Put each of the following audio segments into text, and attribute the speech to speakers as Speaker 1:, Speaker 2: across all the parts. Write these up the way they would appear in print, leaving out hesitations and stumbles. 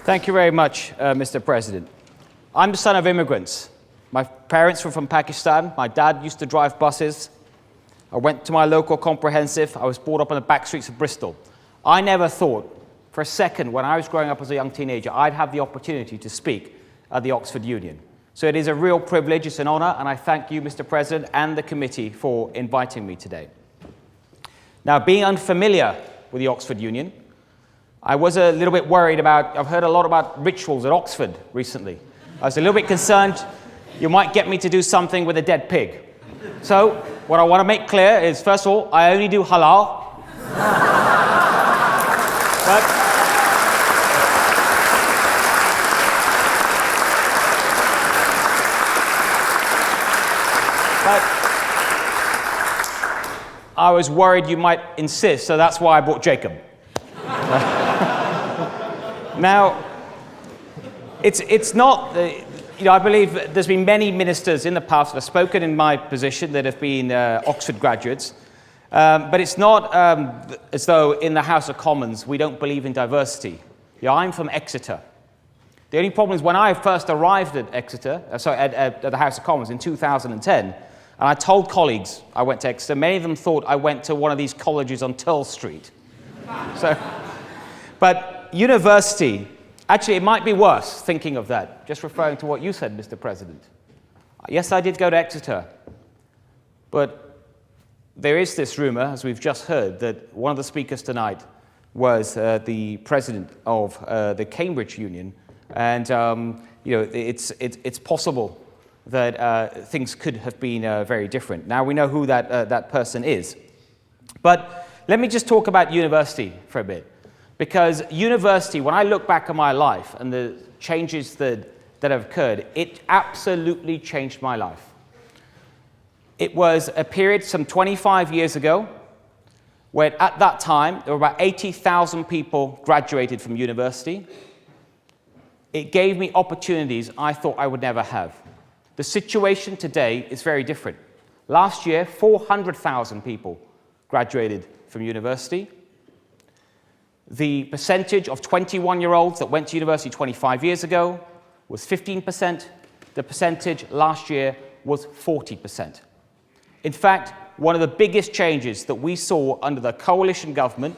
Speaker 1: Thank you very much, Mr. President. I'm the son of immigrants. My parents were from Pakistan. My dad used to drive buses. I went to my local comprehensive. I was brought up on the back streets of Bristol. I never thought for a second when I was growing up as a young teenager I'd have the opportunity to speak at the Oxford Union. So it is a real privilege, it's an honour, and I thank you, Mr. President, and the committee for inviting me today. Now, being unfamiliar with the Oxford Union, I was a little bit worried about, I've heard a lot about rituals at Oxford recently. I was a little bit concerned you might get me to do something with a dead pig. So, what I want to make clear is, first of all, I only do halal. But I was worried you might insist, so that's why I brought Jacob. Now, it's not, I believe there's been many ministers in the past that have spoken in my position that have been Oxford graduates, but it's not as though in the House of Commons we don't believe in diversity. I'm from Exeter. The only problem is when I first arrived at Exeter, at the House of Commons in 2010, and I told colleagues I went to Exeter, many of them thought I went to one of these colleges on Turl Street. But university, actually it might be worse thinking of that, just referring to what you said, Mr. President. Yes, I did go to Exeter, but there is this rumour, as we've just heard, that one of the speakers tonight was the president of the Cambridge Union, and it's possible that things could have been very different. Now we know who that person is. But let me just talk about university for a bit. Because university, when I look back at my life and the changes that have occurred, it absolutely changed my life. It was a period some 25 years ago where at that time there were about 80,000 people graduated from university. It gave me opportunities I thought I would never have. The situation today is very different. Last year, 400,000 people graduated from university. The percentage of 21-year-olds that went to university 25 years ago was 15%. The percentage last year was 40%. In fact, one of the biggest changes that we saw under the coalition government,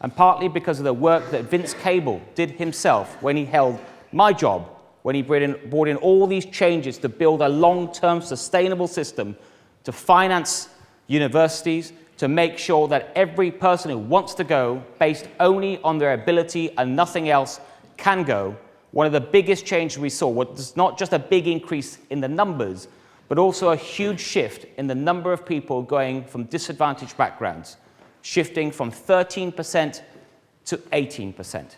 Speaker 1: and partly because of the work that Vince Cable did himself when he held my job, when he brought in all these changes to build a long-term sustainable system to finance universities, to make sure that every person who wants to go, based only on their ability and nothing else, can go. One of the biggest changes we saw was not just a big increase in the numbers, but also a huge shift in the number of people going from disadvantaged backgrounds, shifting from 13% to 18%.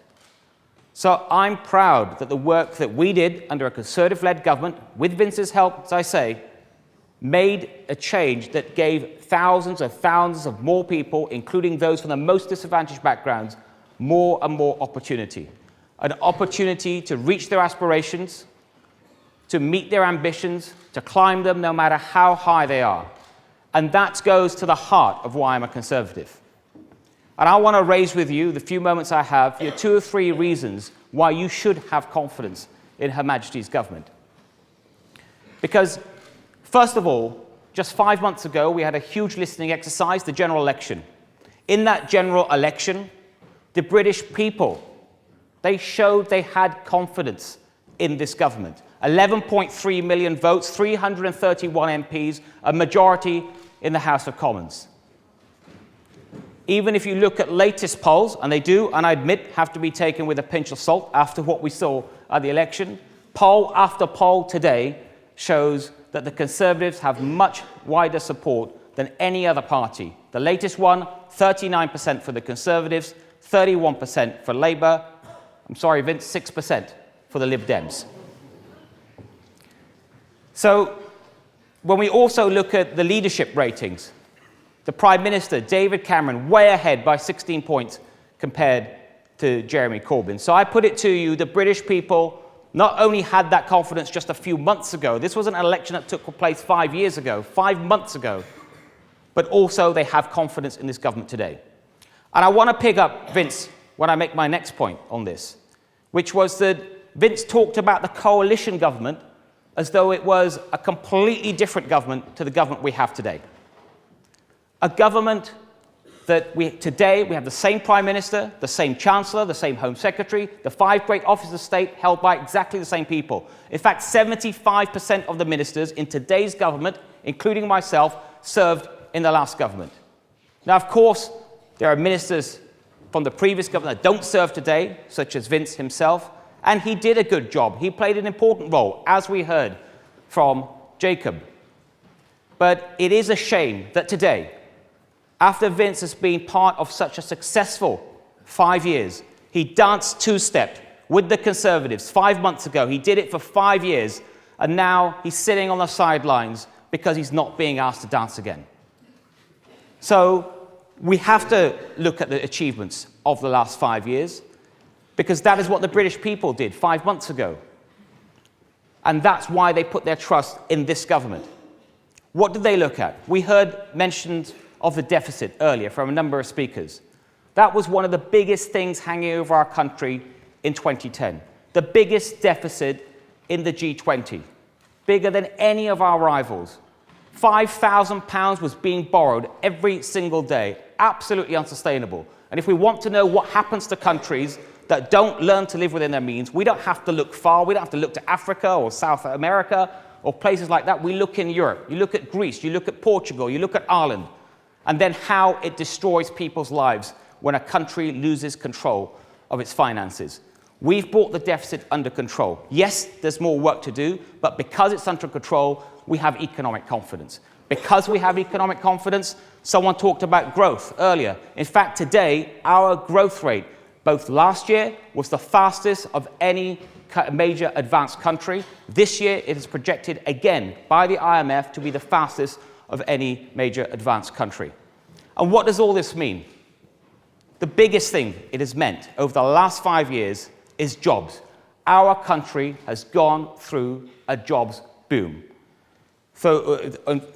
Speaker 1: So I'm proud that the work that we did under a Conservative-led government, with Vince's help, as I say, made a change that gave thousands of more people, including those from the most disadvantaged backgrounds, more and more opportunity. An opportunity to reach their aspirations, to meet their ambitions, to climb them no matter how high they are. And that goes to the heart of why I'm a Conservative. And I want to raise with you, the few moments I have, 2 or 3 reasons why you should have confidence in Her Majesty's government. Because first of all, just 5 months ago, we had a huge listening exercise, the general election. In that general election, the British people, they showed they had confidence in this government. 11.3 million votes, 331 MPs, a majority in the House of Commons. Even if you look at latest polls, and they do, and I admit, have to be taken with a pinch of salt after what we saw at the election, poll after poll today shows that the Conservatives have much wider support than any other party. The latest one, 39% for the Conservatives, 31% for Labour, I'm sorry, Vince, 6% for the Lib Dems. So when we also look at the leadership ratings, the Prime Minister, David Cameron, way ahead by 16 points compared to Jeremy Corbyn. So I put it to you, the British people not only had that confidence just a few months ago, this was an election that took place 5 years ago, 5 months ago, but also they have confidence in this government today. And I want to pick up, Vince, when I make my next point on this. which was that Vince talked about the coalition government as though it was a completely different government to the government we have today. A government that today we have the same Prime Minister, the same Chancellor, the same Home Secretary, the 5 great offices of state held by exactly the same people. In fact, 75% of the ministers in today's government, including myself, served in the last government. Now, of course, there are ministers from the previous government that don't serve today, such as Vince himself, and he did a good job. He played an important role, as we heard from Jacob. But it is a shame that today, after Vince has been part of such a successful 5 years, he danced two-step with the Conservatives 5 months ago. He did it for 5 years, and now he's sitting on the sidelines because he's not being asked to dance again. So we have to look at the achievements of the last 5 years, because that is what the British people did 5 months ago. And that's why they put their trust in this government. What did they look at? We heard mentioned of the deficit earlier from a number of speakers. That was one of the biggest things hanging over our country in 2010. The biggest deficit in the G20, bigger than any of our rivals. £5,000 was being borrowed every single day. Absolutely unsustainable. And if we want to know what happens to countries that don't learn to live within their means, we don't have to look far. We don't have to look to Africa or South America or places like that. We look in Europe. You look at Greece. You look at Portugal. You look at Ireland. And then how it destroys people's lives when a country loses control of its finances. We've brought the deficit under control. Yes, there's more work to do, but because it's under control, we have economic confidence. Because we have economic confidence, someone talked about growth earlier. In fact, today, our growth rate, both last year was the fastest of any major advanced country. This year, it is projected again by the IMF to be the fastest of any major advanced country. And what does all this mean? The biggest thing it has meant over the last 5 years is jobs. Our country has gone through a jobs boom. So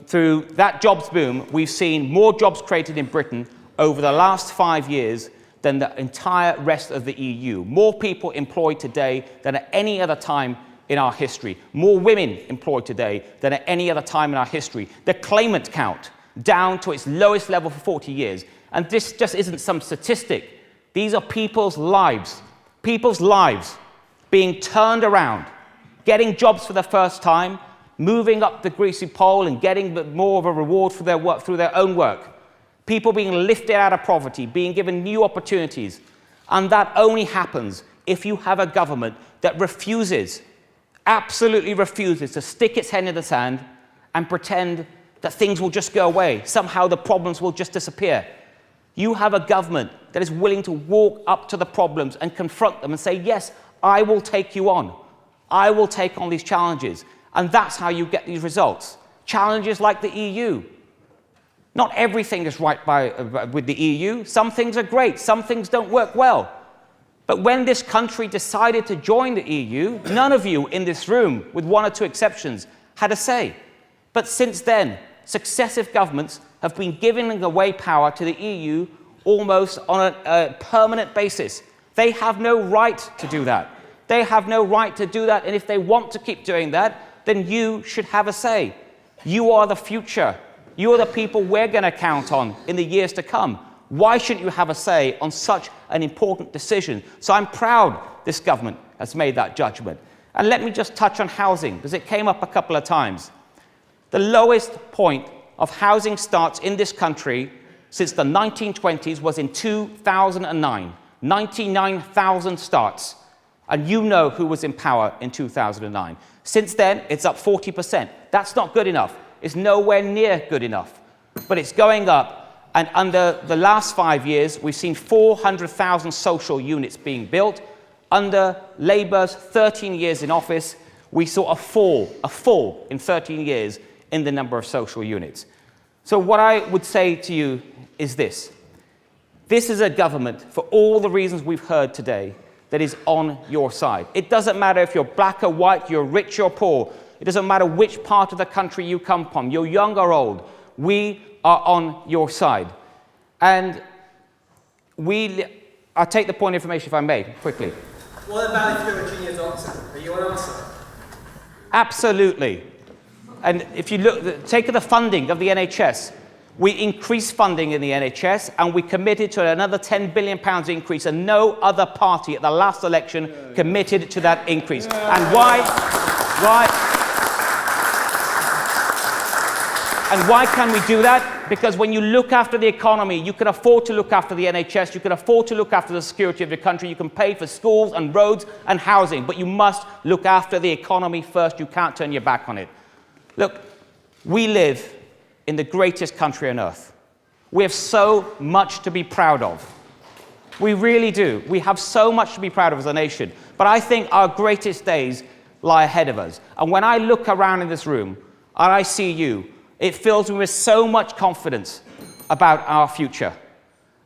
Speaker 1: through that jobs boom, we've seen more jobs created in Britain over the last 5 years than the entire rest of the EU. More people employed today than at any other time in our history. More women employed today than at any other time in our history. The claimant count down to its lowest level for 40 years. And this just isn't some statistic. These are people's lives being turned around, getting jobs for the first time, moving up the greasy pole and getting more of a reward for their work through their own work. People being lifted out of poverty, being given new opportunities. And that only happens if you have a government that refuses, absolutely refuses to stick its head in the sand and pretend that things will just go away. Somehow the problems will just disappear. You have a government that is willing to walk up to the problems and confront them and say, yes, I will take you on. I will take on these challenges. And that's how you get these results. Challenges like the EU. Not everything is right with the EU. Some things are great. Some things don't work well. But when this country decided to join the EU, none of you in this room, with one or two exceptions, had a say. But since then, successive governments have been giving away power to the EU almost on a permanent basis. They have no right to do that. They have no right to do that, and if they want to keep doing that, then you should have a say. You are the future. You are the people we're going to count on in the years to come. Why shouldn't you have a say on such an important decision? So I'm proud this government has made that judgment. And let me just touch on housing, because it came up a couple of times. The lowest point of housing starts in this country since the 1920s was in 2009. 99,000 starts. And you know who was in power in 2009. Since then, it's up 40%. That's not good enough. It's nowhere near good enough. But it's going up. And under the last 5 years, we've seen 400,000 social units being built. Under Labour's 13 years in office, we saw a fall in 13 years in the number of social units. So what I would say to you is this. This is a government, for all the reasons we've heard today, that is on your side. It doesn't matter if you're black or white, you're rich or poor. It doesn't matter which part of the country you come from, you're young or old. We are on your side. And I'll take the point of information if I may, quickly.
Speaker 2: What about if you're a junior doctor? Are you on our side?
Speaker 1: Absolutely. And if you look, take the funding of the NHS. We increased funding in the NHS, and we committed to another £10 billion increase, and no other party at the last election committed to that increase. And why can we do that? Because when you look after the economy, you can afford to look after the NHS, you can afford to look after the security of your country, you can pay for schools and roads and housing, but you must look after the economy first. You can't turn your back on it. Look, we live in the greatest country on earth. We have so much to be proud of. We really do. We have so much to be proud of as a nation. But I think our greatest days lie ahead of us. And when I look around in this room and I see you, it fills me with so much confidence about our future.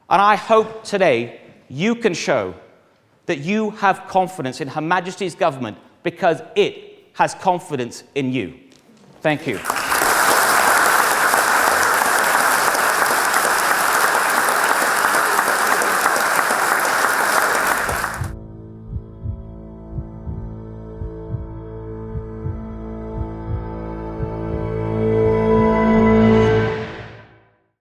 Speaker 1: And I hope today you can show that you have confidence in Her Majesty's government because it has confidence in you. Thank you.